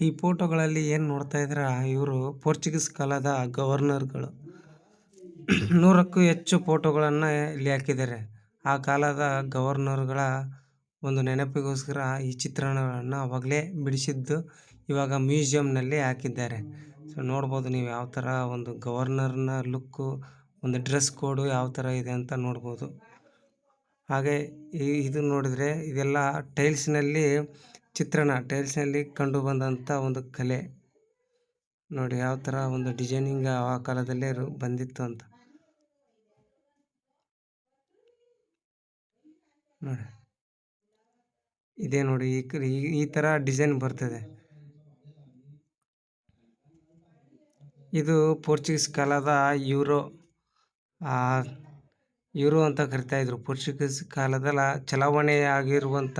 ಈ ಫೋಟೋಗಳಲ್ಲಿ ಏನು ನೋಡ್ತಾ ಇದ್ದೀರಾ, ಇವರು ಪೋರ್ಚುಗೀಸ್ ಕಾಲದ ಗವರ್ನರ್ಗಳು. 100ಕ್ಕೂ ಹೆಚ್ಚು ಫೋಟೋಗಳನ್ನು ಇಲ್ಲಿ ಹಾಕಿದ್ದಾರೆ. ಆ ಕಾಲದ ಗವರ್ನರ್ಗಳ ಒಂದು ನೆನಪಿಗೋಸ್ಕರ ಈ ಚಿತ್ರಣಗಳನ್ನು ಅವಾಗಲೇ ಬಿಡಿಸಿದ್ದು ಇವಾಗ ಮ್ಯೂಸಿಯಂನಲ್ಲಿ ಹಾಕಿದ್ದಾರೆ. ಸೊ ನೋಡ್ಬೋದು ನೀವು ಯಾವ ಥರ ಒಂದು ಗವರ್ನರ್ನ ಲುಕ್ಕು, ಒಂದು ಡ್ರೆಸ್ ಕೋಡು ಯಾವ ಥರ ಇದೆ ಅಂತ ನೋಡ್ಬೋದು. ಹಾಗೆ ಇದು ನೋಡಿದರೆ ಇದೆಲ್ಲ ಟೈಲ್ಸ್ನಲ್ಲಿ ಟೈಲ್ಸ್ನಲ್ಲಿ ಕಂಡು ಬಂದಂಥ ಒಂದು ಕಲೆ ನೋಡಿ, ಯಾವ ಥರ ಒಂದು ಡಿಸೈನಿಂಗ್ ಆ ಕಾಲದಲ್ಲೇ ಬಂದಿತ್ತು ಅಂತ ನೋಡಿ. ಇದೇ ನೋಡಿ, ಈ ಥರ ಡಿಸೈನ್ ಬರ್ತದೆ. ಇದು ಪೋರ್ಚುಗೀಸ್ ಕಾಲದ ಯೂರೋ ಅಂತ ಕರಿತಾ ಇದ್ರು. ಪೋರ್ಚುಗೀಸ್ ಕಾಲದ ಚಲಾವಣೆಯಾಗಿರುವಂಥ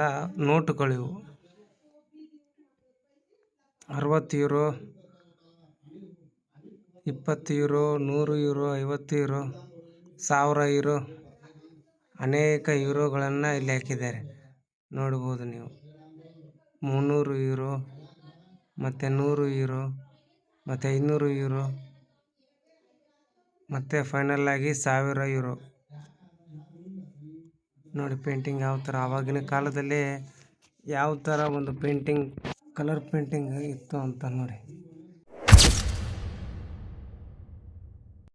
ನೋಟುಗಳಿವು. 60 euro, 20 euro, 100 euro, 50 euro, 1000 euro, ಅನೇಕ ಯೂರೋಗಳನ್ನು ಇಲ್ಲಿ ಹಾಕಿದ್ದಾರೆ. ನೋಡ್ಬೋದು ನೀವು. 300 ಯೂರೋ, ಮತ್ತು 100 ಯೂರೋ, ಮತ್ತು 500 ಯೂರೋ, ಮತ್ತು ಫೈನಲ್ ಆಗಿ 1000 ಯೂರೋ. ನೋಡಿ ಪೇಂಟಿಂಗ್ ಯಾವ ಥರ, ಆವಾಗಿನ ಕಾಲದಲ್ಲಿ ಯಾವ ಥರ ಒಂದು ಕಲರ್ ಪೇಂಟಿಂಗ್ ಇತ್ತು ಅಂತ ನೋಡಿ.